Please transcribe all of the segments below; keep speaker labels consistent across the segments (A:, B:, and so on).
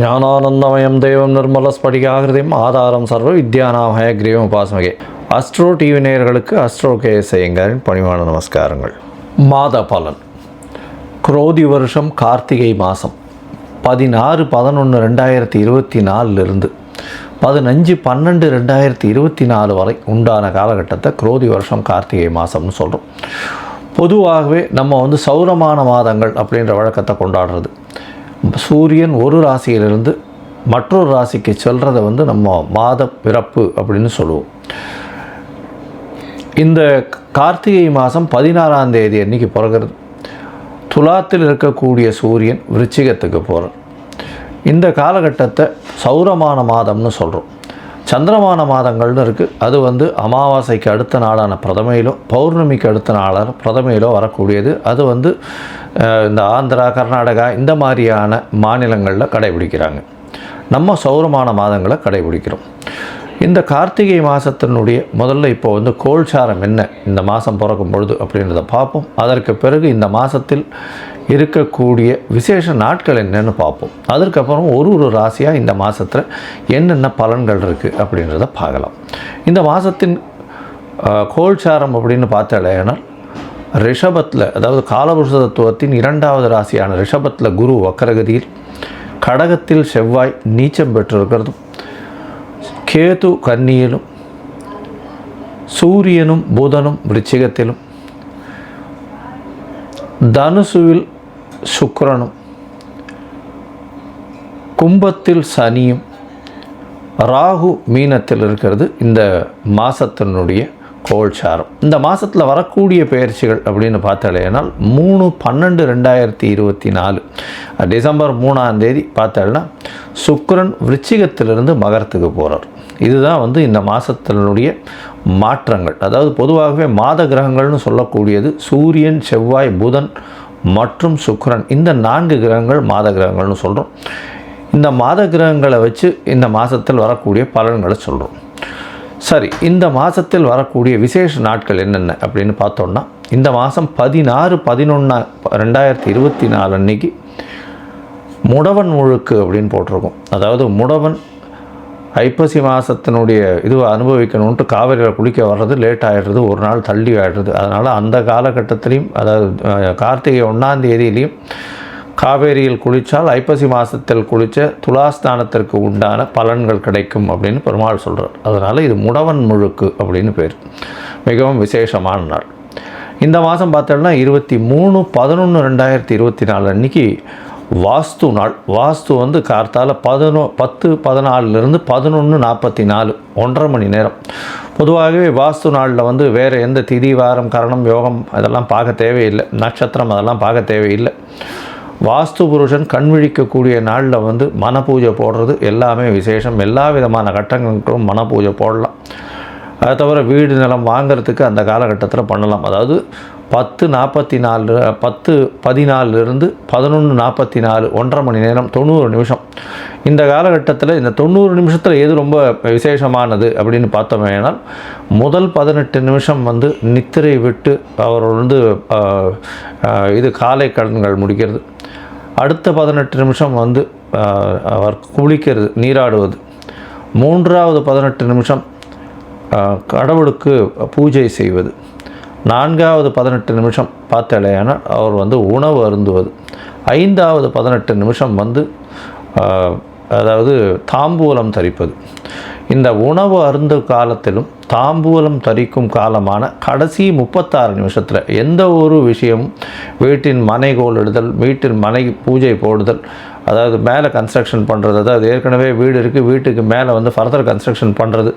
A: ஞானானந்தமயம் தெய்வம் நிர்மலஸ்படிகாகிருதியும் ஆதாரம் சர்வ வித்யானாம் ஹயக்ரீவம் உபாசமகே. அஸ்ட்ரோ டிவி நேயர்களுக்கு அஸ்ட்ரோ கேஎஸ் ஐயங்காரின் பணிவான நமஸ்காரங்கள். மாத பலன். குரோதி வருஷம் கார்த்திகை மாதம் 16/11/2024 15/12/2024 வரை உண்டான காலகட்டத்தை குரோதி வருஷம் கார்த்திகை மாதம்னு சொல்கிறோம். பொதுவாகவே நம்ம சௌரமான மாதங்கள் அப்படின்ற வழக்கத்தை கொண்டாடுறது. சூரியன் ஒரு ராசியிலிருந்து மற்றொரு ராசிக்கு செல்றதை நம்ம மாத பிறப்பு அப்படின்னு சொல்லுவோம். இந்த கார்த்திகை மாதம் 16ஆம் தேதி அன்றைக்கி பிறகுறது. துலாத்தில் இருக்கக்கூடிய சூரியன் விருச்சிகத்துக்கு போகிறார். இந்த காலகட்டத்தை சௌரமான மாதம்னு சொல்கிறோம். சந்திரமான மாதங்கள்னு இருக்குது. அது அமாவாசைக்கு அடுத்த நாளான பிரதமையிலோ பௌர்ணமிக்கு அடுத்த நாளான பிரதமையிலோ வரக்கூடியது. அது இந்த ஆந்திரா, கர்நாடகா இந்த மாதிரியான மாநிலங்களில் கடைபிடிக்கிறாங்க. நம்ம சௌரமான மாதங்களை கடைபிடிக்கிறோம். இந்த கார்த்திகை மாதத்தினுடைய முதல்ல இப்போ கோல்சாரம் என்ன இந்த மாதம் பிறக்கும் பொழுது அப்படின்றத பார்ப்போம். அதற்கு பிறகு இந்த மாதத்தில் இருக்கக்கூடிய விசேஷ நாட்கள் என்னென்னு பார்ப்போம். அதற்கப்புறம் ஒரு ராசியாக இந்த மாதத்தில் என்னென்ன பலன்கள் இருக்குது அப்படின்றத பார்க்கலாம். இந்த மாதத்தின் கோல்சாரம் அப்படின்னு பார்த்தாலேனா ரிஷபத்தில், அதாவது காலபுருஷ தத்துவத்தின் 2வது ராசியான ரிஷபத்தில் குரு வக்கரகதியில், கடகத்தில் செவ்வாய் நீச்சம் பெற்றிருக்கிறதும், கேது கன்னியிலும், சூரியனும் புதனும் விருச்சிகத்திலும், தனுசுவில் சுக்கிரனும், கும்பத்தில் சனியும், ராகு மீனத்தில் இருக்கிறது இந்த மாதத்தினுடைய கோல்சாரம். இந்த மாதத்தில் வரக்கூடிய பயிற்சிகள் அப்படின்னு பார்த்தாலேனால் 3/12/2024 டிசம்பர் 3ஆம் தேதி பார்த்தாலும் சுக்கிரன் விருச்சிகத்திலிருந்து மகரத்துக்கு போகிறார். இதுதான் இந்த மாதத்தினுடைய மாற்றங்கள். அதாவது பொதுவாகவே மாத கிரகங்கள்னு சொல்லக்கூடியது சூரியன், செவ்வாய், புதன் மற்றும் சுக்கிரன். இந்த 4 கிரகங்கள் மாத கிரகங்கள்னு சொல்கிறோம். இந்த மாத கிரகங்களை வச்சு இந்த மாதத்தில் வரக்கூடிய பலன்களை சொல்கிறோம். சரி, இந்த மாதத்தில் வரக்கூடிய விசேஷ நாட்கள் என்னென்ன அப்படின்னு பார்த்தோன்னா, இந்த மாதம் 16/11/2024 அன்றைக்கி முடவன் முழுக்கு அப்படின்னு போட்டிருக்கோம். அதாவது முடவன் ஐப்பசி மாதத்தினுடைய அனுபவிக்கணுன்ட்டு காவிரியில் குளிக்க வர்றது லேட் ஆகிடுறது, ஒரு நாள் தள்ளி ஆகிடுறது. அதனால் அந்த காலகட்டத்திலையும், அதாவது கார்த்திகை 1ஆம் தேதியிலையும் காவேரியில் குளித்தால் ஐப்பசி மாதத்தில் குளித்த துலாஸ்தானத்திற்கு உண்டான பலன்கள் கிடைக்கும் அப்படின்னு பெருமாள் சொல்கிறார். அதனால் இது முடவன் முழுக்கு அப்படின்னு பேர். மிகவும் விசேஷமான நாள். இந்த மாதம் பார்த்தோம்னா 23/11/2024 அன்றைக்கி வாஸ்து நாள். வாஸ்து கார்த்தால 10:14 11:44 1.5 மணி நேரம். பொதுவாகவே வாஸ்து நாளில் வேறு எந்த திதி, வாரம், கரணம், யோகம் அதெல்லாம் பார்க்க தேவையில்லை. நட்சத்திரம் அதெல்லாம் பார்க்க தேவையில்லை. வாஸ்து புருஷன் கண் விழிக்கக்கூடிய நாளில் மன பூஜை போடுறது எல்லாமே விசேஷம். எல்லா விதமான கட்டங்களுக்கும் மன பூஜை போடலாம். அதை தவிர வீடு நிலம் வாங்கிறதுக்கு அந்த காலகட்டத்தில் பண்ணலாம். அதாவது 10:14 10:14 11:44 1.5 மணி நேரம் 90 நிமிஷம். இந்த காலகட்டத்தில் இந்த 90 நிமிஷத்தில் எது ரொம்ப விசேஷமானது அப்படின்னு பார்த்தோமேனால், முதல் 18 நிமிஷம் நித்திரை விட்டு அவர் காலை கடன்கள் முடிக்கிறது. அடுத்த 18 நிமிஷம் அவர் குளிக்கிறது, நீராடுவது. 3வது 18 நிமிஷம் கடவுளுக்கு பூஜை செய்வது. 4வது 18 நிமிஷம் பார்த்தாலேயான அவர் உணவு அருந்துவது. 5வது 18 நிமிஷம் அதாவது தாம்பூலம் தரிப்பது. இந்த உணவு அருந்து காலத்திலும் தாம்பூலம் தரிக்கும் காலமான கடைசி 36 நிமிஷத்தில் எந்த ஒரு விஷயமும், வீட்டின் மனை கோலிடுதல், வீட்டின் மனை பூஜை போடுதல், அதாவது மேலே கன்ஸ்ட்ரக்ஷன் பண்ணுறது, அதாவது ஏற்கனவே வீடு இருக்குது, வீட்டுக்கு மேலே ஃபர்தர் கன்ஸ்ட்ரக்ஷன் பண்ணுறது,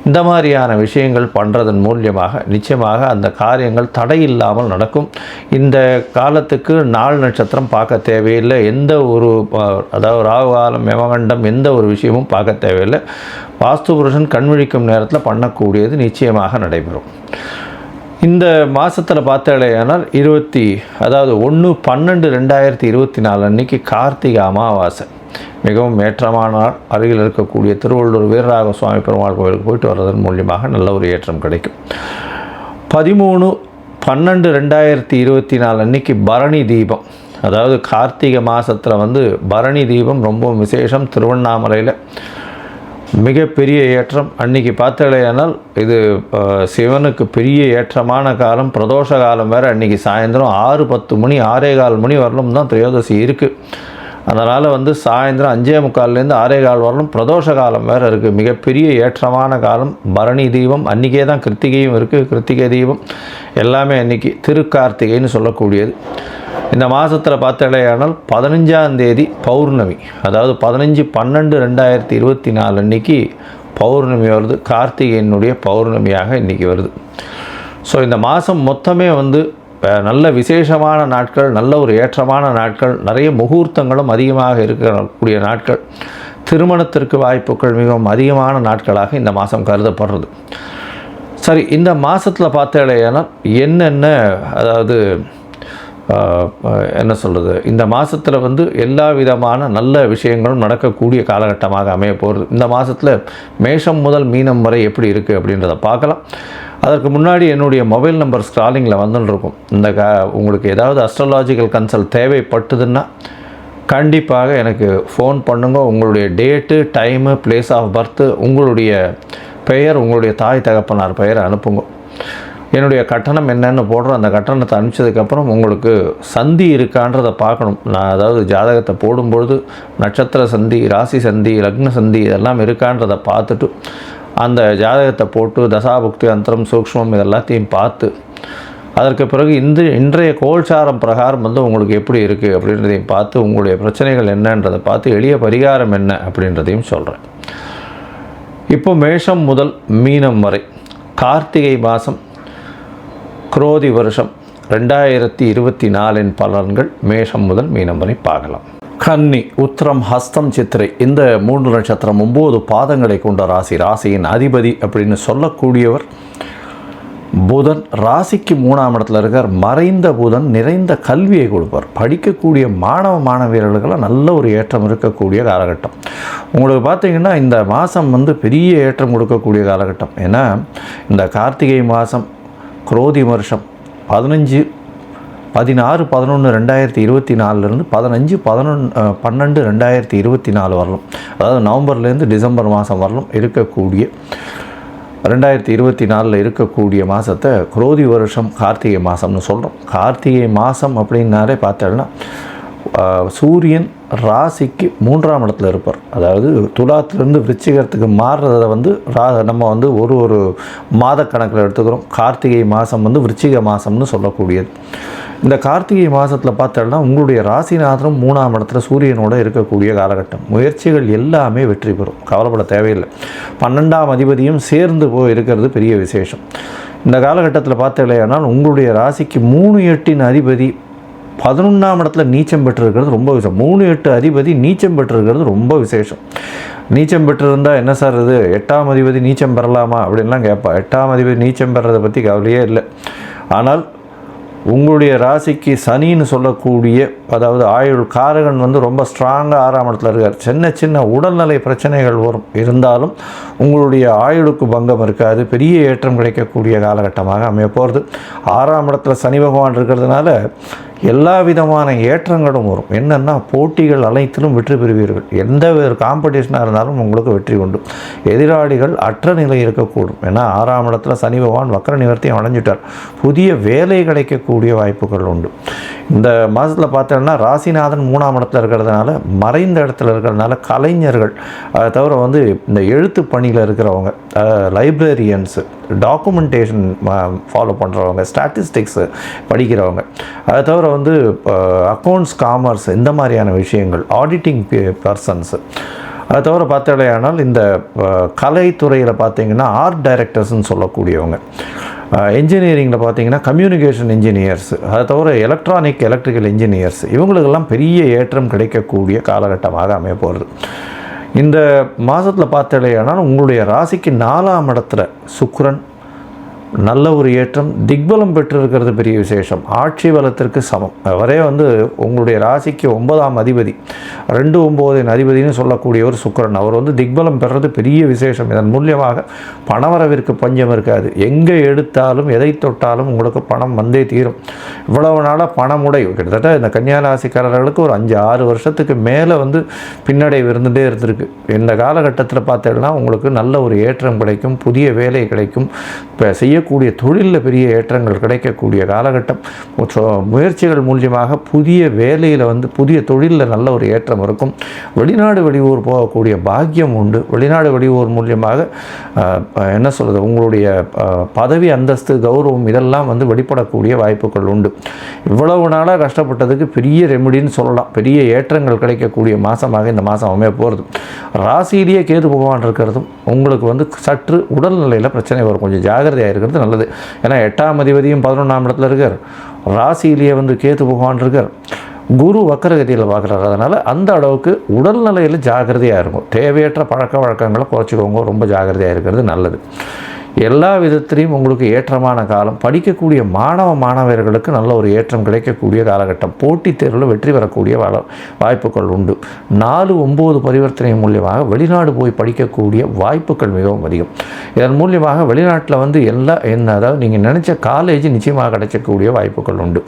A: இந்த மாதிரியான விஷயங்கள் பண்ணுறதன் மூலியமாக நிச்சயமாக அந்த காரியங்கள் தடையில்லாமல் நடக்கும். இந்த காலத்துக்கு நாள் நட்சத்திரம் பார்க்க தேவையில்லை. எந்த ஒரு அதாவது ராகு காலம், யமகண்டம் எந்த ஒரு விஷயமும் பார்க்க தேவையில்லை. வாஸ்து புருஷன் கண்விழிக்கும் நேரத்தில் பண்ணக்கூடியது நிச்சயமாக நடைபெறும். இந்த மாதத்தில் பார்த்தாலேயானால் 1/12/2024 அன்றைக்கி கார்த்திகை அமாவாசை. மிகவும் ஏற்றமான நாள். அருகில் இருக்கக்கூடிய திருவள்ளூர் வீரராக சுவாமி பெருமாள் கோவிலுக்கு போயிட்டு வர்றதன் மூலியமாக நல்ல ஒரு ஏற்றம் கிடைக்கும். 13/12/2024 அன்றைக்கி பரணி தீபம். அதாவது கார்த்திகை மாதத்தில் வந்து பரணி தீபம் ரொம்ப விசேஷம். திருவண்ணாமலையில் மிகப்பெரிய ஏற்றம். அன்றைக்கி பார்த்தலையானால் இது சிவனுக்கு பெரிய ஏற்றமான காலம், பிரதோஷ காலம் வேறு. அன்றைக்கி சாயந்தரம் 6:10 மணி 6:15 மணி வரலும் தான் திரையோதசி இருக்குது. அதனால் வந்து சாயந்தரம் 5:45லேருந்து 6:15 வரலும் பிரதோஷ காலம் வேறு இருக்குது. மிகப்பெரிய ஏற்றமான காலம். பரணி தீபம் அன்றைக்கே தான் கிருத்திகையும் இருக்குது. கிருத்திகை தீபம் எல்லாமே அன்றைக்கி திருக்கார்த்திகைன்னு சொல்லக்கூடியது. இந்த மாதத்தில் பார்த்தலையானால் 15ஆம் தேதி பௌர்ணமி, அதாவது 15/12/2024 அன்றைக்கி பௌர்ணமி வருது. கார்த்திகையினுடைய பௌர்ணமியாக இன்றைக்கி வருது. ஸோ இந்த மாதம் மொத்தமே வந்து நல்ல விசேஷமான நாட்கள், நல்ல ஒரு ஏற்றமான நாட்கள், நிறைய முகூர்த்தங்களும் அதிகமாக இருக்கக்கூடிய நாட்கள், திருமணத்திற்கு வாய்ப்புகள் மிகவும் அதிகமான நாட்களாக இந்த மாதம் கருதப்படுறது. சரி, இந்த மாதத்தில் பார்த்தலையானா என்னென்ன, அதாவது என்ன சொல்கிறது, இந்த மாதத்தில் வந்து எல்லா விதமான நல்ல விஷயங்களும் நடக்கக்கூடிய காலகட்டமாக அமைய போகிறது. இந்த மாதத்தில் மேஷம் முதல் மீனம் வரை எப்படி இருக்குது அப்படின்றத பார்க்கலாம். அதற்கு முன்னாடி என்னுடைய மொபைல் நம்பர் ஸ்க்ராலிங்கில் வந்துட்டுருக்கும். உங்களுக்கு ஏதாவது அஸ்ட்ராலாஜிக்கல் கன்சல்ட் தேவைப்பட்டதுன்னா கண்டிப்பாக எனக்கு ஃபோன் பண்ணுங்க. உங்களுடைய date, time, place of birth, உங்களுடைய பெயர், உங்களுடைய தாய் தகப்பனார் பெயரை அனுப்புங்க. என்னுடைய கட்டணம் என்னென்னு போடுறோம். அந்த கட்டணத்தை அனுப்பிச்சதுக்கப்புறம் உங்களுக்கு சந்தி இருக்கான்றதை பார்க்கணும். நான் அதாவது ஜாதகத்தை போடும்பொழுது நட்சத்திர சந்தி, ராசி சந்தி, லக்ன சந்தி இதெல்லாம் இருக்கான்றதை பார்த்துட்டு அந்த ஜாதகத்தை போட்டு தசாபுக்தி, அந்தரம், சூக்ஷ்மம் இதெல்லாத்தையும் பார்த்து அதற்கு பிறகு இன்றைய கோல்சாரம் பிரகாரம் வந்து உங்களுக்கு எப்படி இருக்குது அப்படின்றதையும் பார்த்து உங்களுடைய பிரச்சனைகள் என்னன்றதை பார்த்து எளிய பரிகாரம் என்ன அப்படின்றதையும் சொல்கிறேன். இப்போ மேஷம் முதல் மீனம் வரை கார்த்திகை மாதம் குரோதி வருஷம் 2024 பலன்கள் மேஷம் முதல் மீனம் வரை பார்க்கலாம். கன்னி, உத்திரம், ஹஸ்தம், சித்திரை இந்த 3 நட்சத்திரம் 9 பாதங்களை கொண்ட ராசி. ராசியின் அதிபதி அப்படின்னு சொல்லக்கூடியவர் புதன். ராசிக்கு 3ஆம் இடத்துல இருக்கார். மறைந்த புதன் நிறைந்த கல்வியை கொடுப்பார். படிக்கக்கூடிய மாணவியர்களுக்கெல்லாம் நல்ல ஒரு ஏற்றம் இருக்கக்கூடிய காலகட்டம். உங்களுக்கு பார்த்திங்கன்னா இந்த மாதம் வந்து பெரிய ஏற்றம் கொடுக்கக்கூடிய காலகட்டம். ஏன்னா இந்த கார்த்திகை மாதம் குரோதி வருஷம் 15/16/11/2024 15/12/2024 வரலும், அதாவது நவம்பர்லேருந்து டிசம்பர் மாதம் வரலும் இருக்கக்கூடிய 2024 இருக்கக்கூடிய மாதத்தை குரோதி வருஷம் கார்த்திகை மாதம்னு சொல்கிறோம். கார்த்திகை மாதம் அப்படின்னாலே பார்த்தோன்னா சூரியன் ராசிக்கு 3ஆம் இடத்துல இருப்பார். அதாவது துலாத்திலிருந்து விருச்சிகத்துக்கு மாறுறதை வந்து நம்ம வந்து ஒரு மாத கணக்கில் எடுத்துக்கிறோம். கார்த்திகை மாதம் வந்து விருச்சிக மாதம்னு சொல்லக்கூடியது. இந்த கார்த்திகை மாதத்தில் பார்த்தோன்னா உங்களுடைய ராசிநாதனும் 3ஆம் இடத்துல சூரியனோட இருக்கக்கூடிய காலகட்டம். முயற்சிகள் எல்லாமே வெற்றி பெறும், கவலைப்பட தேவையில்லை. 12ஆம் அதிபதியும் சேர்ந்து போய் இருக்கிறது பெரிய விசேஷம். இந்த காலகட்டத்தில் பார்த்தீங்கன்னா உங்களுடைய ராசிக்கு 3/8 அதிபதி 11ஆம் இடத்துல நீச்சம் பெற்றிருக்கிறது ரொம்ப விசேஷம். 3/8 அதிபதி நீச்சம் பெற்றிருக்கிறது ரொம்ப விசேஷம். நீச்சம் பெற்றிருந்தால் என்ன சார் இது 8ஆம் அதிபதி நீச்சம் பெறலாமா அப்படின்லாம் கேட்பா. 8ஆம் அதிபதி நீச்சம் பெறதை பற்றி கவலையே இல்லை. ஆனால் உங்களுடைய ராசிக்கு சனின்னு சொல்லக்கூடிய, அதாவது ஆயுள் காரகன் வந்து ரொம்ப ஸ்ட்ராங்காக 6ஆம் இடத்துல இருக்கார். சின்ன சின்ன உடல்நிலை பிரச்சனைகள் வரும், இருந்தாலும் உங்களுடைய ஆயுளுக்கு பங்கம் இருக்காது. பெரிய ஏற்றம் கிடைக்கக்கூடிய காலகட்டமாக அமைய போகிறது. 6ஆம் இடத்துல சனி பகவான் இருக்கிறதுனால எல்லா விதமான ஏற்றங்களும் வரும். என்னென்னா போட்டிகள் அனைத்திலும் வெற்றி பெறுவீர்கள். எந்த ஒரு காம்படிஷனாக இருந்தாலும் உங்களுக்கு வெற்றி உண்டு. எதிராளிகள் அற்ற நிலை இருக்கக்கூடும். ஏன்னா 6ஆம் இடத்துல சனி பகவான் வக்கர நிவர்த்தியும் அடைஞ்சிட்டார். புதிய வேலை கிடைக்கக்கூடிய வாய்ப்புகள் உண்டு. இந்த மாதத்தில் பார்த்தோன்னா ராசிநாதன் 3ஆம் இடத்துல இருக்கிறதுனால, மறைந்த இடத்துல இருக்கிறதுனால கலைஞர்கள், அதை தவிர வந்து இந்த எழுத்து பணியில் இருக்கிறவங்க, லைப்ரரியன்ஸு, டாக்குமெண்டேஷன் ஃபாலோ பண்ணுறவங்க, ஸ்டாட்டிஸ்டிக்ஸு படிக்கிறவங்க, அதை தவிர வந்து அக்கௌண்ட்ஸ், காமர்ஸ் இந்த மாதிரியான விஷயங்கள், ஆடிட்டிங் பர்சன்ஸு, அதை தவிர பார்த்தடையானால் இந்த கலைத்துறையில் பார்த்திங்கன்னா ஆர்ட் டைரக்டர்ஸ்ன்னு சொல்லக்கூடியவங்க, என்ஜினியரிங்கில் பார்த்திங்கன்னா கம்யூனிகேஷன் இன்ஜினியர்ஸ், அதை தவிர எலக்ட்ரிக்கல் இன்ஜினியர்ஸ், இவங்களுக்கெல்லாம் பெரிய ஏற்றம் கிடைக்கக்கூடிய காலகட்டமாக அமைய போகிறது. இந்த மாதத்தில் பார்த்தடையானால் உங்களுடைய ராசிக்கு 4ஆம் இடத்துல சுக்கிரன், நல்ல ஒரு ஏற்றம். திக்பலம் பெற்றிருக்கிறது பெரிய விசேஷம். ஆட்சி பலத்திற்கு சமம். அவரே உங்களுடைய ராசிக்கு 9ஆம் அதிபதி, 2-9 அதிபதினு சொல்லக்கூடியவர் சுக்கிரன். அவர் திக்பலம் பெறுறது பெரிய விசேஷம். இதன் மூலியமாக பணவரவிற்கு பஞ்சம் இருக்காது. எங்கே எடுத்தாலும் எதை தொட்டாலும் உங்களுக்கு பணம் வந்தே தீரும். இவ்வளவு நாளாக பணமுடை கிட்டத்தட்ட இந்த கன்னியா ராசிக்காரர்களுக்கு ஒரு 5-6 வருஷத்துக்கு மேலே பின்னடைவு இருந்துகிட்டே இருந்திருக்கு. இந்த காலகட்டத்தில் பார்த்தீங்கன்னா உங்களுக்கு நல்ல ஒரு ஏற்றம் கிடைக்கும், புதிய வேலை கிடைக்கும், இப்போ செய்யக்கூடிய தொழிலில் பெரிய ஏற்றங்கள் கிடைக்கக்கூடிய காலகட்டம். முயற்சிகள் மூலியமாக புதிய வேலையில் புதிய தொழிலில் நல்ல ஒரு ஏற்றம் இருக்கும். வெளிநாடு வெளியூர் போகக்கூடிய பாக்கியம் உண்டு. வெளிநாடு வெளியூர் மூலியமாக என்ன சொல்கிறது, உங்களுடைய பதவி அந்தஸ்து கௌரவம் இதெல்லாம் வெளிப்படக்கூடிய வாய்ப்புகள் உண்டு. இவ்வளவு நாளாக கஷ்டப்பட்டதுக்கு பெரிய ரெமெடின்னு சொல்லலாம். பெரிய ஏற்றங்கள் கிடைக்கக்கூடிய மாதமாக இந்த மாதம் அமைய போகிறது. ராசியிலேயே கேது பகவான் இருக்கிறதும் உங்களுக்கு சற்று உடல்நிலையில் பிரச்சனை வரும். கொஞ்சம் ஜாகிரதையாக இருக்கிறது நல்லது. ஏன்னா 8ஆம் அதிபதியும் 11ஆம் இடத்துல இருக்கார். ராசியிலேயே கேது பகவான் இருக்கார். குரு வக்கரகதியில் பார்க்குறாரு. அதனால் அந்த அளவுக்கு உடல்நிலையில் ஜாகிரதையாக இருக்கும். தேவையற்ற பழக்க வழக்கங்களை குறைச்சிக்கோங்க. ரொம்ப ஜாகிரதையாக இருக்கிறது நல்லது. எல்லா விதத்திலையும் உங்களுக்கு ஏற்றமான காலம். படிக்கக்கூடிய மாணவர்களுக்கு நல்ல ஒரு ஏற்றம் கிடைக்கக்கூடிய காலகட்டம். போட்டித் தேர்வில் வெற்றி பெறக்கூடிய வாய்ப்புகள் உண்டு. 4-9 பரிவர்த்தனை மூலியமாக வெளிநாடு போய் படிக்கக்கூடிய வாய்ப்புகள் மிகவும் அதிகம். இதன் மூலியமாக வெளிநாட்டில் அதாவது நீங்கள் நினச்ச காலேஜ் நிச்சயமாக கிடைக்கக்கூடிய வாய்ப்புகள் உண்டு.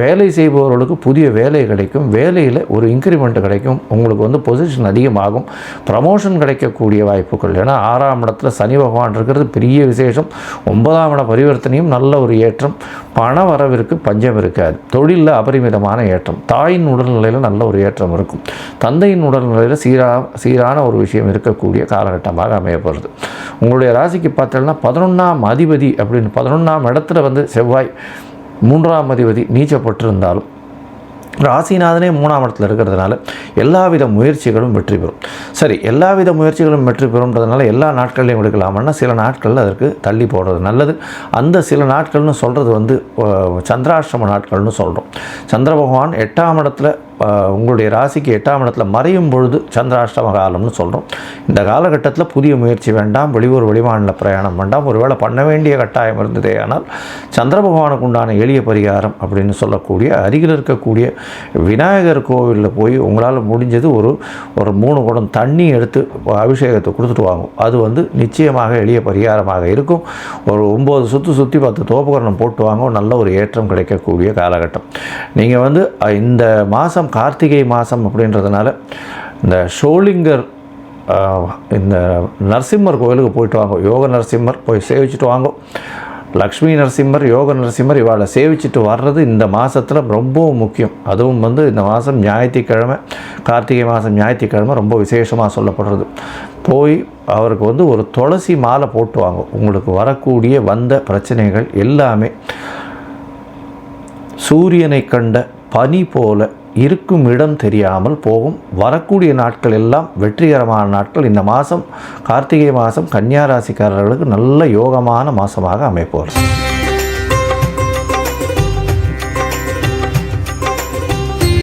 A: வேலை செய்பவர்களுக்கு புதிய வேலை கிடைக்கும். வேலையில் ஒரு இன்க்ரிமெண்ட் கிடைக்கும். உங்களுக்கு பொசிஷன் அதிகமாகும். ப்ரமோஷன் கிடைக்கக்கூடிய வாய்ப்புகள். ஏன்னா 6ஆம் இடத்துல சனி பகவான் இருக்கிறது பெரிய விசேஷம். 9ஆம் இட பரிவர்த்தனையும் நல்ல ஒரு ஏற்றம். பண வரவிற்கு பஞ்சம் இருக்காது. தொழிலில் அபரிமிதமான ஏற்றம். தாயின் உடல்நிலையில் நல்ல ஒரு ஏற்றம் இருக்கும். தந்தையின் உடல்நிலையில் சீரான ஒரு விஷயம் இருக்கக்கூடிய காலகட்டமாக அமையப்படுறது. உங்களுடைய ராசிக்கு பார்த்தீங்கன்னா 11ஆம் அதிபதி அப்படின்னு 11ஆம் இடத்துல செவ்வாய் 3ஆம் அதிபதி நீச்சப்பட்டிருந்தாலும் ராசிநாதனே 3ஆம் இடத்துல இருக்கிறதுனால எல்லாவித முயற்சிகளும் வெற்றி பெறும். சரி, எல்லாவித முயற்சிகளும் வெற்றி பெறும்ன்றதுனால எல்லா நாட்கள்லையும் எடுக்கலாமன்னா சில நாட்களில் அதற்கு தள்ளி போடுறது நல்லது. அந்த சில நாட்கள்னு சொல்கிறது சந்திராஷ்டம நாட்கள்னு சொல்கிறோம். சந்திர பகவான் 8ஆம் இடத்துல உங்களுடைய ராசிக்கு 8ஆம் இடத்துல மறையும் பொழுது சந்திராஷ்டம காலம்னு சொல்கிறோம். இந்த காலகட்டத்தில் புதிய முயற்சி வேண்டாம். வெளியூர் வெளிமாநில பிரயாணம் வேண்டாம். ஒருவேளை பண்ண வேண்டிய கட்டாயம் இருந்ததே ஆனால் சந்திர பகவானுக்கு உண்டான எளிய பரிகாரம் அப்படின்னு சொல்லக்கூடிய அருகில் இருக்கக்கூடிய விநாயகர் கோவிலில் போய் உங்களால் முடிஞ்சது ஒரு 3 குடம் தண்ணி எடுத்து அபிஷேகத்தை கொடுத்துட்டு வாங்கும். அது நிச்சயமாக எளிய பரிகாரமாக இருக்கும். ஒரு 9 சுற்றி 10 தோப்புகரணம் போட்டு வாங்க. நல்ல ஒரு ஏற்றம் கிடைக்கக்கூடிய காலகட்டம். நீங்கள் இந்த மாதம் கார்த்திகை மாதம் அப்படின்றதுனால இந்த ஷோலிங்கர் இந்த நரசிம்மர் கோவிலுக்கு போயிட்டு வாங்க. யோக நரசிம்மர் போய் சேவிச்சுட்டு வாங்க. லக்ஷ்மி நரசிம்மர், யோக நரசிம்மர் இவாளை சேவிச்சுட்டு வர்றது இந்த மாதத்தில் ரொம்பவும் முக்கியம். அதுவும் இந்த மாதம் ஞாயிற்றுக்கிழமை, கார்த்திகை மாதம் ஞாயிற்றுக்கிழமை ரொம்ப விசேஷமாக சொல்லப்படுறது. போய் அவருக்கு ஒரு துளசி மாலை போட்டு வாங்க. உங்களுக்கு வரக்கூடிய வந்த பிரச்சனைகள் எல்லாமே சூரியனை கண்ட பனி போல இருக்கும் இடம் தெரியாமல் போகும். வரக்கூடிய நாட்கள் எல்லாம் வெற்றிகரமான நாட்கள். இந்த மாதம் கார்த்திகை மாதம் கன்னியா ராசிக்காரர்களுக்கு நல்ல யோகமான மாதமாக அமைப்போம்.